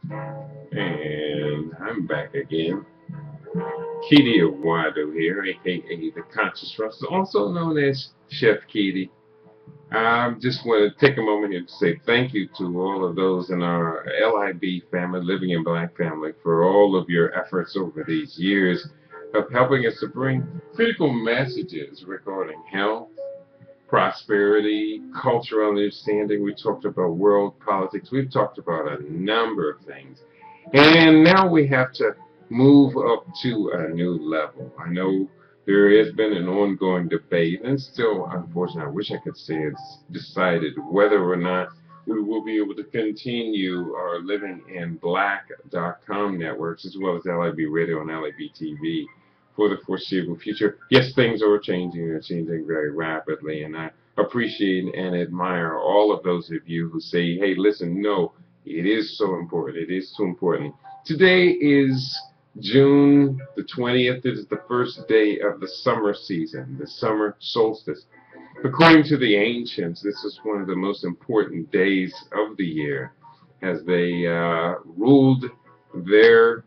And I'm back again. Kitty Awado here, aka the Conscious Ruster, also known as Chef Kitty. I just want to take a moment here to say thank you to all of those in our LIB family, Living in Black family, for all of your efforts over these years of helping us to bring critical messages regarding health, prosperity, cultural understanding. We talked about world politics. We've talked about a number of things. And now we have to move up to a new level. I know there has been an ongoing debate, and still, unfortunately, I wish I could say it's decided whether or not we will be able to continue our Living in Black.com networks as well as LIB Radio and LIB TV for the foreseeable future. Yes, things are changing. They're changing very rapidly, and I appreciate and admire all of those of you who say, hey, listen, no, it is so important. It is so important. Today is June the 20th. It is the first day of the summer season, the summer solstice. According to the ancients, this is one of the most important days of the year as they ruled their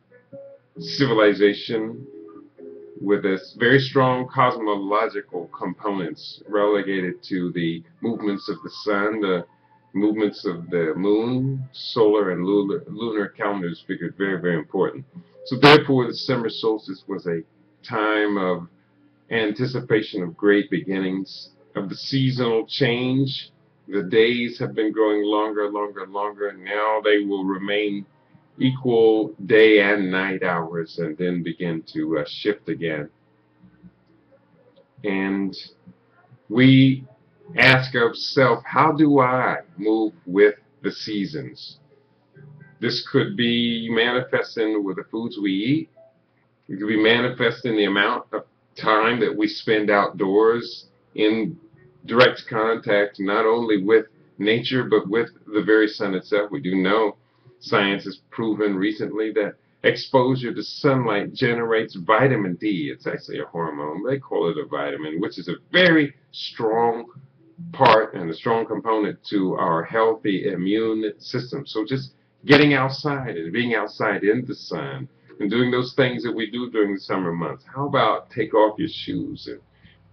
civilization with this very strong cosmological components relegated to the movements of the sun, the movements of the moon, solar and lunar calendars figured very, very important. So therefore, the summer solstice was a time of anticipation of great beginnings, of the seasonal change. The days have been growing longer, longer, longer, and now they will remain equal day and night hours and then begin to shift again. And we ask ourselves, how do I move with the seasons? This could be manifesting with the foods we eat. It could be manifesting the amount of time that we spend outdoors in direct contact not only with nature but with the very sun itself. We do know science has proven recently that exposure to sunlight generates vitamin D. It's actually a hormone. They call it a vitamin, which is a very strong part and a strong component to our healthy immune system. So just getting outside and being outside in the sun and doing those things that we do during the summer months. How about take off your shoes and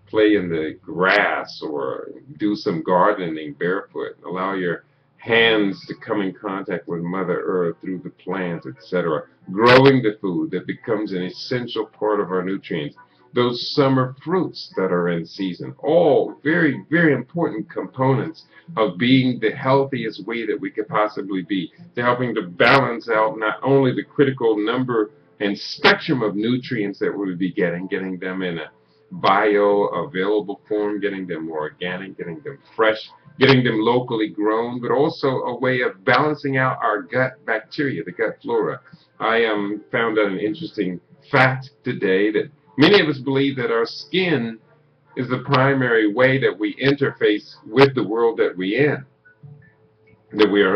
play in the grass or do some gardening barefoot? Allow your hands to come in contact with Mother Earth through the plants, etc. Growing the food that becomes an essential part of our nutrients. Those summer fruits that are in season, all very, very important components of being the healthiest way that we could possibly be. They're helping to balance out not only the critical number and spectrum of nutrients that we would be getting them in a bioavailable form, getting them organic, getting them fresh, getting them locally grown, but also a way of balancing out our gut bacteria, the gut flora. I found out an interesting fact today that many of us believe that our skin is the primary way that we interface with the world that we are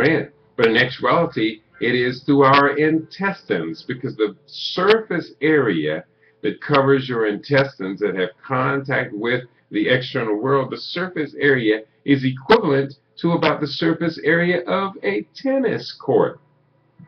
in. But in actuality, it is through our intestines because the surface area that covers your intestines that have contact with the external world, the surface area is equivalent to about the surface area of a tennis court.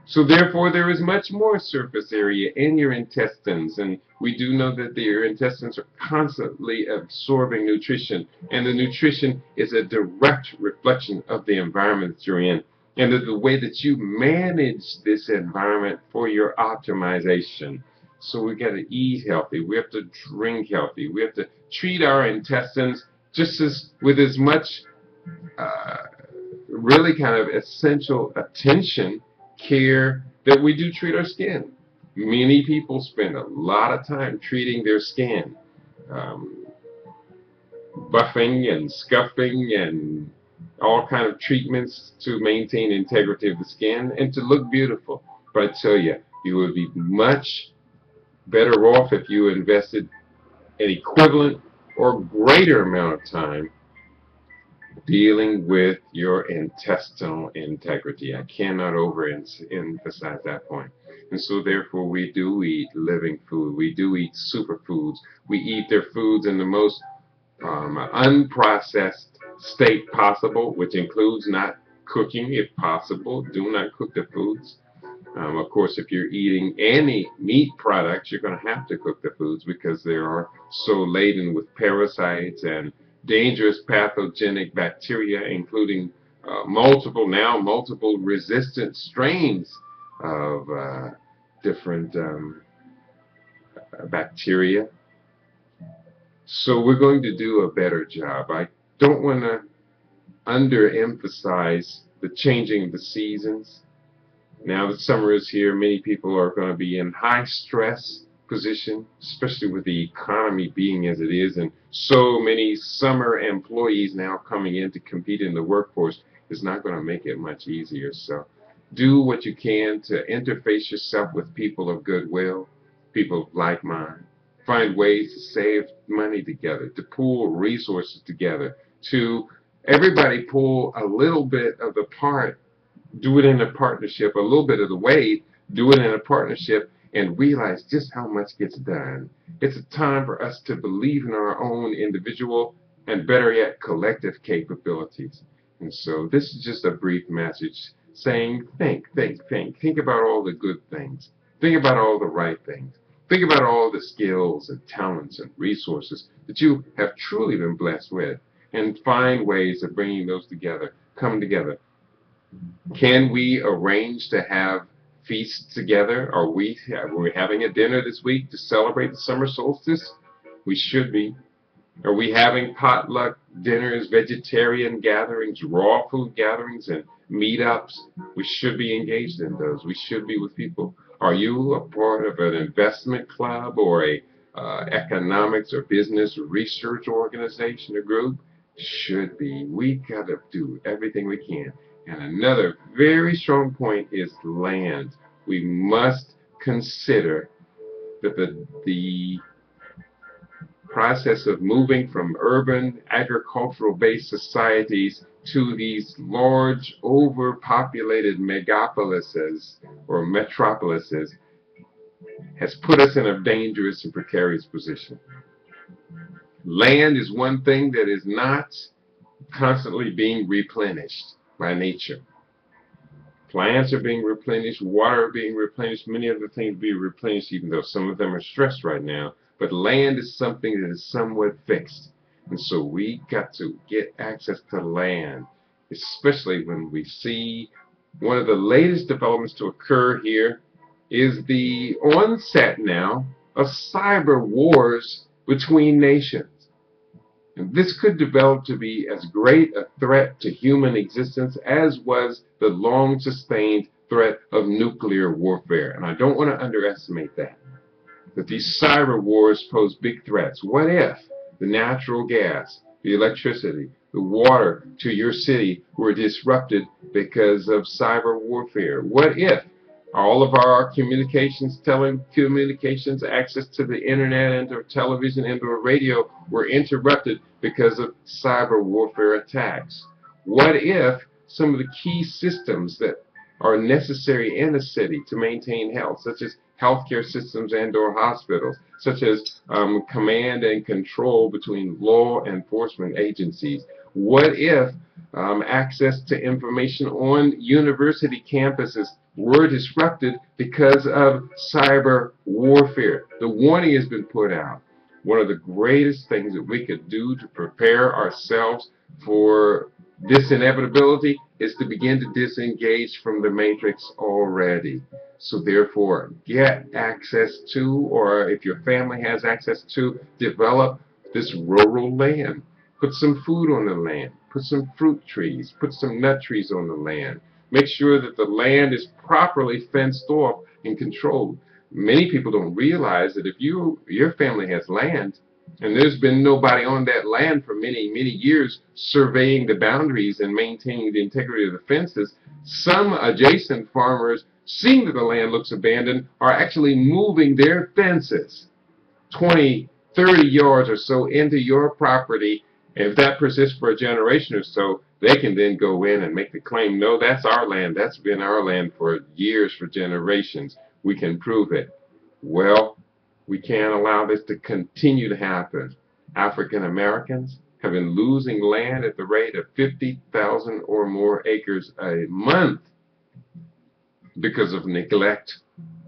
So therefore, there is much more surface area in your intestines, and we do know that your intestines are constantly absorbing nutrition, and the nutrition is a direct reflection of the environment that you're in, and of the way that you manage this environment for your optimization. So we got to eat healthy, we have to drink healthy, we have to treat our intestines just as with as much uh, really kind of essential attention, care that we do treat our skin. Many people spend a lot of time treating their skin, um, buffing and scuffing and all kind of treatments to maintain integrity of the skin and to look beautiful. But I tell you, you would be much better off if you invested an equivalent or greater amount of time dealing with your intestinal integrity. I cannot overemphasize that point. And so, therefore, we do eat living food. We do eat superfoods. We eat their foods in the most unprocessed state possible, which includes not cooking if possible. Do not cook the foods. Of course, if you're eating any meat products, you're going to have to cook the foods because they are so laden with parasites and dangerous pathogenic bacteria, including multiple resistant strains of different bacteria. So we're going to do a better job. I don't want to underemphasize the changing of the seasons. Now that summer is here, many people are going to be in high stress position, especially with the economy being as it is, and so many summer employees now coming in to compete in the workforce is not going to make it much easier. So do what you can to interface yourself with people of goodwill, people of like mind. Find ways to save money together, to pool resources together, to everybody pull a little bit of the part, do it in a partnership, a little bit of the weight, do it in a partnership, and realize just how much gets done. It's a time for us to believe in our own individual and, better yet, collective capabilities. And so this is just a brief message saying, think about all the good things. Think about all the right things. Think about all the skills and talents and resources that you have truly been blessed with, and find ways of bringing those together, come together. Can we arrange to have feasts together? Are we having a dinner this week to celebrate the summer solstice? We should be. Are we having potluck dinners, vegetarian gatherings, raw food gatherings, and meetups? We should be engaged in those. We should be with people. Are you a part of an investment club or a economics or business research organization or group? Should be. We got to do everything we can. And another very strong point is land. We must consider that the process of moving from urban agricultural-based societies to these large overpopulated megapolises or metropolises has put us in a dangerous and precarious position. Land is one thing that is not constantly being replenished by nature. Plants are being replenished, water being replenished, many other things being replenished, even though some of them are stressed right now. But land is something that is somewhat fixed. And so we got to get access to land, especially when we see one of the latest developments to occur here is the onset now of cyber wars between nations. And this could develop to be as great a threat to human existence as was the long-sustained threat of nuclear warfare. And I don't want to underestimate that these cyber wars pose big threats. What if the natural gas, the electricity, the water to your city were disrupted because of cyber warfare? What if all of our communications, telecommunications, access to the internet and or television and or radio were interrupted because of cyber warfare attacks? What if some of the key systems that are necessary in a city to maintain health, such as healthcare systems and or hospitals, such as command and control between law enforcement agencies? What if access to information on university campuses were disrupted because of cyber warfare? The warning has been put out. One of the greatest things that we could do to prepare ourselves for this inevitability is to begin to disengage from the matrix already. So therefore, get access to, or if your family has access to, develop this rural land. Put some food on the land. Put some fruit trees. Put some nut trees on the land. Make sure that the land is properly fenced off and controlled. Many people don't realize that if your family has land, and there's been nobody on that land for many, many years surveying the boundaries and maintaining the integrity of the fences, some adjacent farmers, seeing that the land looks abandoned, are actually moving their fences 20, 30 yards or so into your property. And if that persists for a generation or so, they can then go in and make the claim, no, that's our land. That's been our land for years, for generations. We can prove it. Well, we can't allow this to continue to happen. African Americans have been losing land at the rate of 50,000 or more acres a month. because of neglect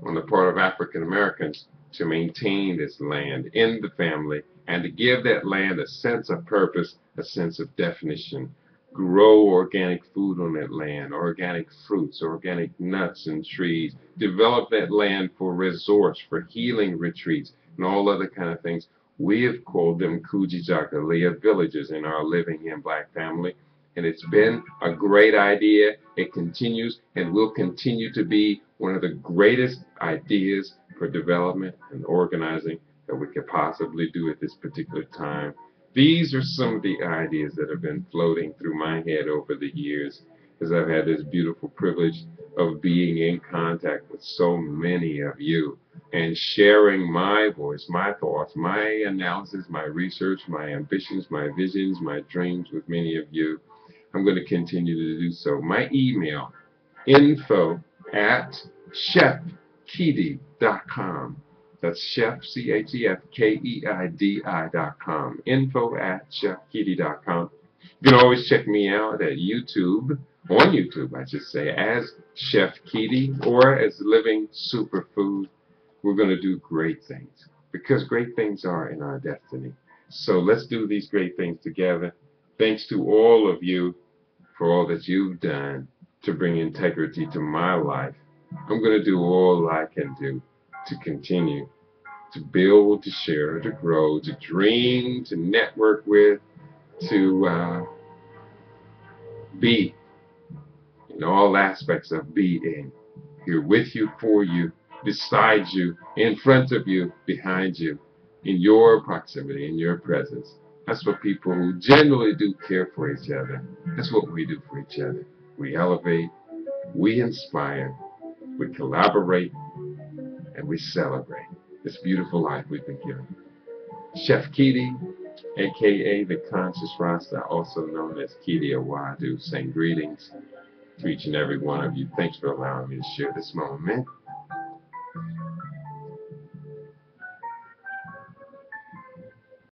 on the part of African Americans to maintain this land in the family and to give that land a sense of purpose, a sense of definition. Grow organic food on that land, organic fruits, organic nuts and trees. Develop that land for resorts, for healing retreats, and all other kind of things. We have called them Kujichagulia villages in our Living in Black family. And it's been a great idea. It continues and will continue to be one of the greatest ideas for development and organizing that we could possibly do at this particular time. These are some of the ideas that have been floating through my head over the years as I've had this beautiful privilege of being in contact with so many of you and sharing my voice, my thoughts, my analysis, my research, my ambitions, my visions, my dreams with many of you. I'm going to continue to do so. My email, info@chefkeidi.com. That's chef, CHEFKEIDI.com. Info@chefkeidi.com. You can always check me out at YouTube, on YouTube, I should say, as Chef Keidi or as Living Superfood. We're going to do great things because great things are in our destiny. So let's do these great things together. Thanks to all of you for all that you've done to bring integrity to my life. I'm going to do all I can do to continue to build, to share, to grow, to dream, to network with, to be in all aspects of being here with you, for you, beside you, in front of you, behind you, in your proximity, in your presence. That's what people who genuinely do care for each other. That's what we do for each other. We elevate, we inspire, we collaborate, and we celebrate this beautiful life we've been given. Chef Keidi, aka the Conscious Rasta, also known as Keidi Awadu, saying greetings to each and every one of you. Thanks for allowing me to share this moment.